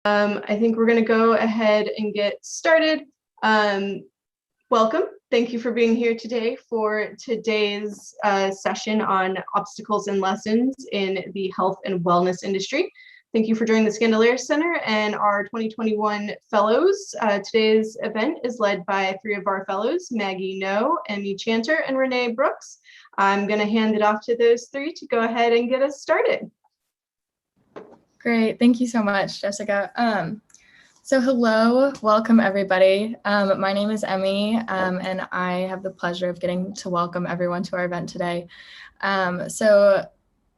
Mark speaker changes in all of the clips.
Speaker 1: I think we're going to go ahead and get started. Welcome. Thank you for being here today for today's session on obstacles and lessons in the health and wellness industry. Thank you for joining the Scandalaria Center and our 2021 fellows. Today's event is led by three of our fellows, Maggie No, Emmy Chanter, and Renee Brooks. I'm going to hand it off to those three to go ahead and get us started.
Speaker 2: Great. Thank you so much, Jessica. So hello, welcome everybody. My name is Emmy, and I have the pleasure of getting to welcome everyone to our event today. So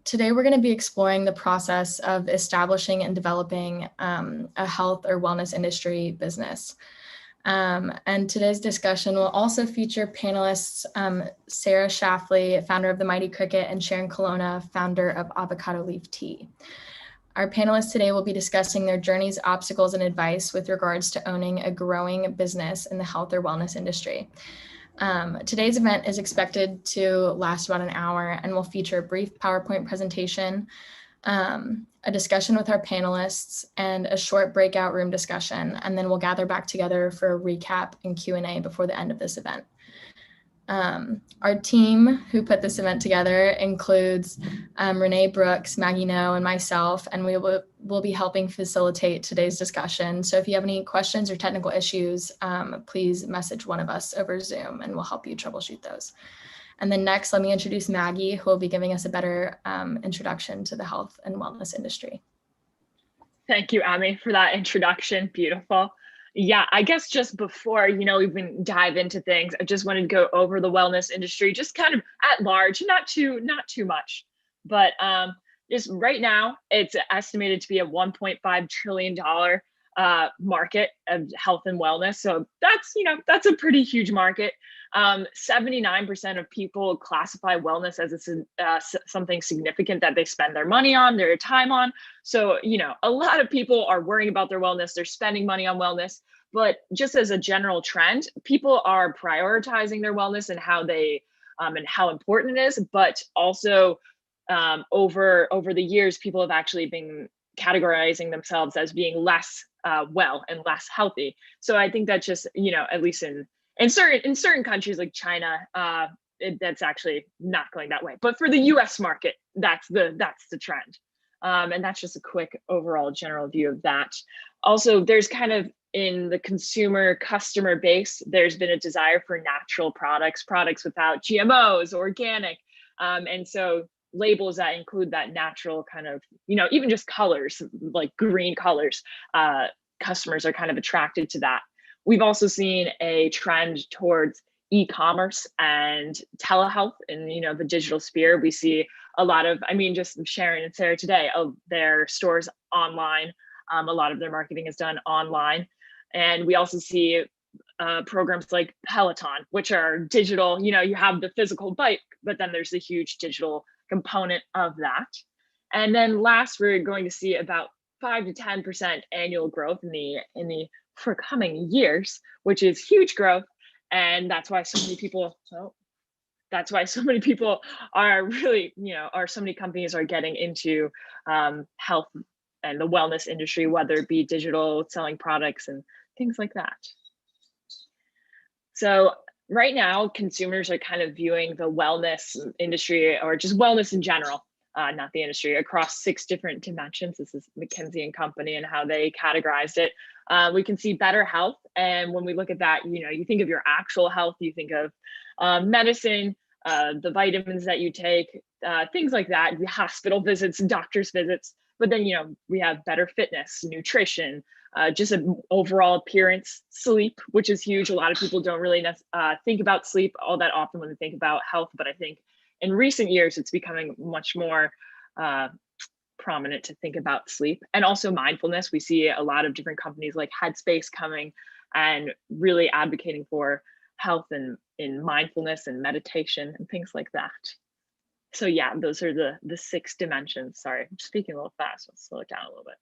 Speaker 2: today we're going to be exploring the process of establishing and developing a health or wellness industry business. And today's discussion will also feature panelists Sarah Shafley, founder of The Mighty Cricket, and Sharon Colonna, founder of Avocado Leaf Tea. Our panelists today will be discussing their journeys, obstacles, and advice with regards to owning a growing business in the health or wellness industry. Today's event is expected to last about an hour and will feature a brief PowerPoint presentation, a discussion with our panelists, and a short breakout room discussion. And then we'll gather back together for a recap and Q&A before the end of this event. Our team who put this event together includes Renee Brooks, Maggie No, and myself, and we will be helping facilitate today's discussion. So if you have any questions or technical issues, please message one of us over Zoom and we'll help you troubleshoot those. And then next, let me introduce Maggie, who will be giving us a better introduction to the health and wellness industry.
Speaker 3: Thank you, Emmy, for that introduction. Beautiful. Yeah, I guess just before, we even dive into things, I just wanted to go over the wellness industry, just kind of at large, not too much, but just right now, it's estimated to be a $1.5 trillion market of health and wellness. So that's a pretty huge market. 79% of people classify wellness as something significant that they spend their money on, their time on. So, a lot of people are worrying about their wellness. They're spending money on wellness, but just as a general trend, people are prioritizing their wellness and how they, and how important it is, but also over the years, people have actually been categorizing themselves as being less well and less healthy. So I think that's just, at least in certain countries like China, that's actually not going that way. But for the US market, that's the trend. And that's just a quick overall general view of that. Also, there's kind of in the customer base, there's been a desire for natural products without GMOs, organic. And so labels that include that natural kind of, even just colors, like green colors, customers are kind of attracted to that. We've also seen a trend towards e-commerce and telehealth in, the digital sphere. We see a lot of, just Sharon and Sarah today, of their stores online. A lot of their marketing is done online. And we also see programs like Peloton, which are digital, you have the physical bike, but then there's the huge digital component of that. And then last, we're going to see about 5 to 10% annual growth in the forthcoming years, which is huge growth. And that's why so many people are really, or so many companies are getting into health and the wellness industry, whether it be digital, selling products and things like that. So right now, consumers are kind of viewing the wellness industry, or just wellness in general, not the industry, across 6 different dimensions. This is McKinsey & Company and how they categorized it. We can see better health. And when we look at that, you think of your actual health, you think of medicine, the vitamins that you take, things like that, hospital visits, doctor's visits. But then, we have better fitness, nutrition, just an overall appearance, sleep, which is huge. A lot of people don't really think about sleep all that often when they think about health. But I think in recent years, it's becoming much more prominent to think about sleep, and also mindfulness. We see a lot of different companies like Headspace coming and really advocating for health and in mindfulness and meditation and things like that. So yeah, those are the 6 dimensions. Sorry, I'm speaking a little fast. Let's slow it down a little bit.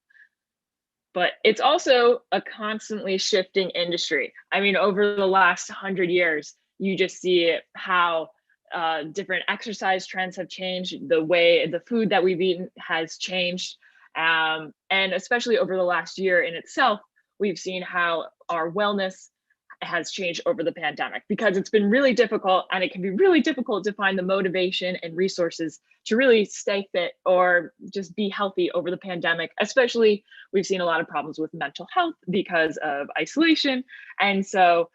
Speaker 3: But it's also a constantly shifting industry. Over the last 100 years, you just see how different exercise trends have changed, the way the food that we've eaten has changed, And especially over the last year in itself, we've seen how our wellness has changed over the pandemic, because it's been really difficult, and it can be really difficult to find the motivation and resources to really stay fit or just be healthy over the pandemic. Especially, we've seen a lot of problems with mental health because of isolation. And so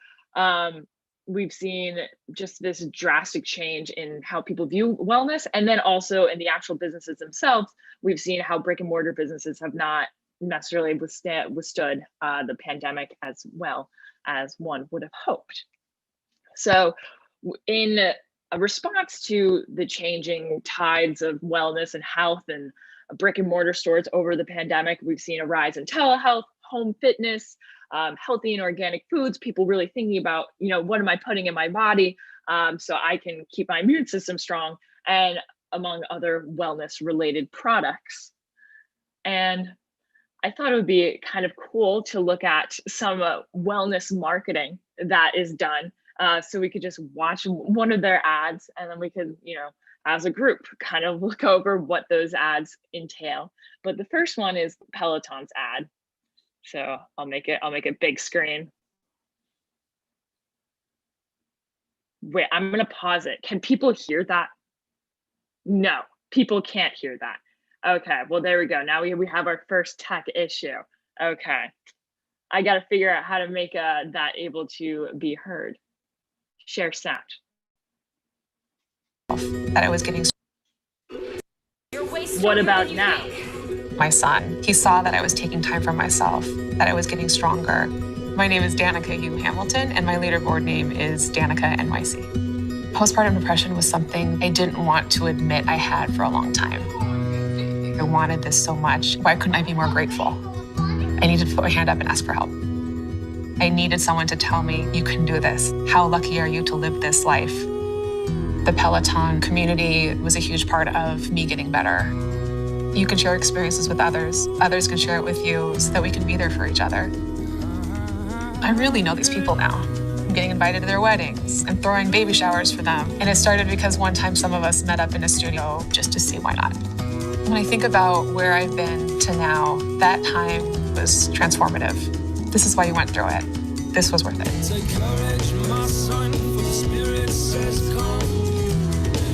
Speaker 3: we've seen just this drastic change in how people view wellness. And then also in the actual businesses themselves, we've seen how brick and mortar businesses have not necessarily withstood the pandemic as well as one would have hoped. So in a response to the changing tides of wellness and health and brick and mortar stores over the pandemic, we've seen a rise in telehealth, home fitness, healthy and organic foods, people really thinking about, what am I putting in my body so I can keep my immune system strong, and among other wellness related products. And I thought it would be kind of cool to look at some wellness marketing that is done. So we could just watch one of their ads, and then we could, as a group, kind of look over what those ads entail. But the first one is Peloton's ad. So I'll make it big screen. Wait, I'm gonna pause it. Can people hear that? No, people can't hear that. Okay, well, there we go. Now we have our first tech issue. Okay, I got to figure out how to make that able to be heard. Share sound.
Speaker 4: That I was getting.
Speaker 3: What about now?
Speaker 4: My son, he saw that I was taking time for myself, that I was getting stronger. My name is Danica Hume Hamilton, and my leaderboard name is Danica NYC. Postpartum depression was something I didn't want to admit I had for a long time. I wanted this so much. Why couldn't I be more grateful? I needed to put my hand up and ask for help. I needed someone to tell me, you can do this. How lucky are you to live this life? The Peloton community was a huge part of me getting better. You can share experiences with others. Others can share it with you so that we can be there for each other. I really know these people now. I'm getting invited to their weddings and throwing baby showers for them. And it started because one time some of us met up in a studio just to see why not. When I think about where I've been to now, that time was transformative. This is why you went through it. This was worth it. Take courage, my son, for the spirit says come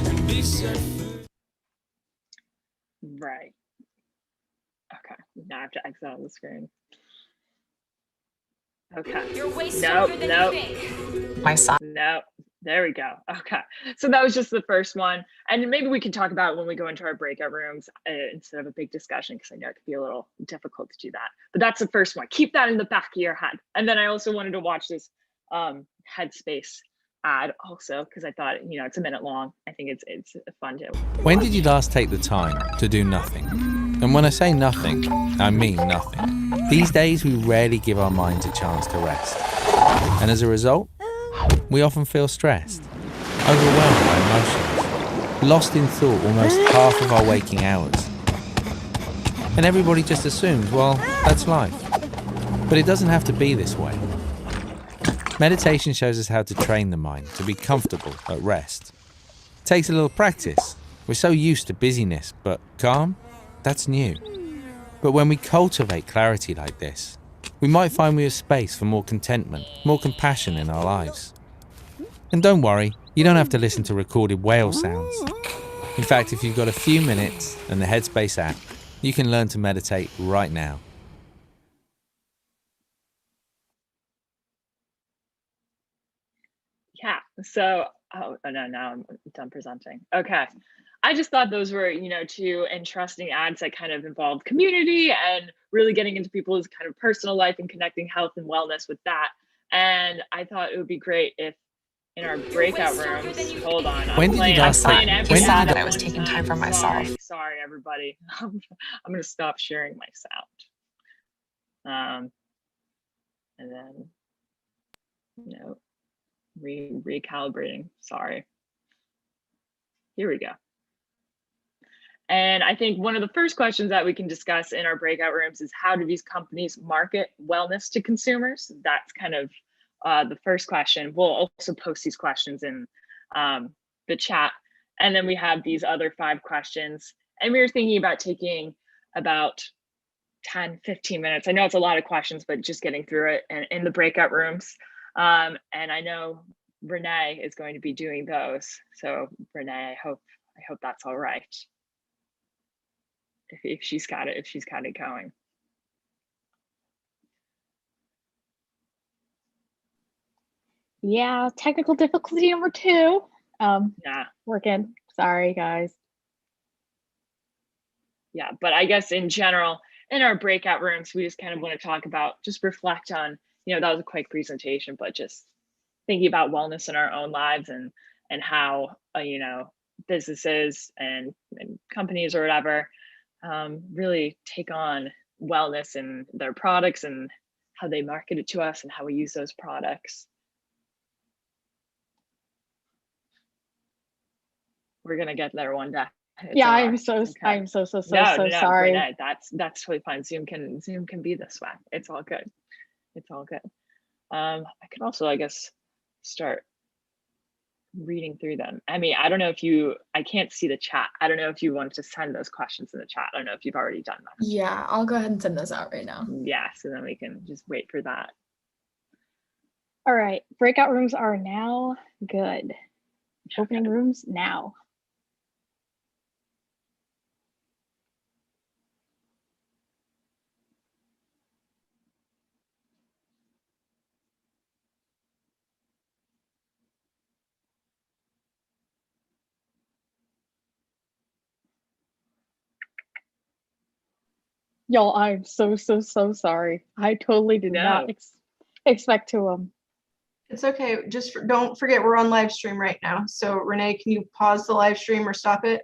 Speaker 4: and be set free.
Speaker 3: Right. Okay, now I have to exit on the screen. Okay.
Speaker 5: You're way stronger than you think.
Speaker 4: My son.
Speaker 3: No, there we go. Okay, so that was just the first one, and maybe we can talk about it when we go into our breakout rooms instead of a big discussion, because I know it could be a little difficult to do that. But that's the first one. Keep that in the back of your head. And then I also wanted to watch this Headspace ad also, because I thought, it's a minute long. I think it's fun to.
Speaker 6: When did you last take the time to do nothing? And when I say nothing, I mean nothing. These days, we rarely give our minds a chance to rest. And as a result, we often feel stressed, overwhelmed by emotions, lost in thought almost half of our waking hours. And everybody just assumes, well, that's life. But it doesn't have to be this way. Meditation shows us how to train the mind to be comfortable at rest. It takes a little practice. We're so used to busyness, but calm? That's new. But when we cultivate clarity like this, we might find we have space for more contentment, more compassion in our lives. And don't worry, you don't have to listen to recorded whale sounds. In fact, if you've got a few minutes and the Headspace app, you can learn to meditate right now.
Speaker 3: Yeah, so, oh no, now I'm done presenting. Okay. I just thought those were, two interesting ads that kind of involved community and really getting into people's kind of personal life and connecting health and wellness with that. And I thought it would be great if in our breakout rooms, hold on.
Speaker 6: When did you last take?
Speaker 4: He saw that I was taking time for myself.
Speaker 3: Sorry, everybody. I'm going to stop sharing my sound. And then, recalibrating. Sorry. Here we go. And I think one of the first questions that we can discuss in our breakout rooms is, how do these companies market wellness to consumers? That's kind of the first question. We'll also post these questions in the chat. And then we have these other 5 questions. And we were thinking about taking about 10, 15 minutes. I know it's a lot of questions, but just getting through it and in the breakout rooms. And I know Renee is going to be doing those. So Renee, I hope that's all right. If she's got it going.
Speaker 5: Yeah, technical difficulty number 2.
Speaker 3: Yeah.
Speaker 5: Working. Sorry, guys.
Speaker 3: Yeah, but I guess in general, in our breakout rooms, we just kind of want to talk about, just reflect on, that was a quick presentation, but just thinking about wellness in our own lives and how, businesses and companies or whatever really take on wellness in their products and how they market it to us and how we use those products. We're gonna get there one day.
Speaker 5: Yeah, I'm so sorry.
Speaker 3: Renee, that's totally fine. Zoom can be this way. It's all good. It's all good. I could also, I guess, start reading through them. I mean, I don't know if I can't see the chat. I don't know if you want to send those questions in the chat. I don't know if you've already done that.
Speaker 2: Yeah, I'll go ahead and send those out right now.
Speaker 3: Yeah, so then we can just wait for that.
Speaker 5: All right, breakout rooms are now good. Opening rooms now. Y'all, I'm so sorry. I totally did not expect to
Speaker 1: It's okay. Just don't forget we're on live stream right now. So Renee, can you pause the live stream or stop it?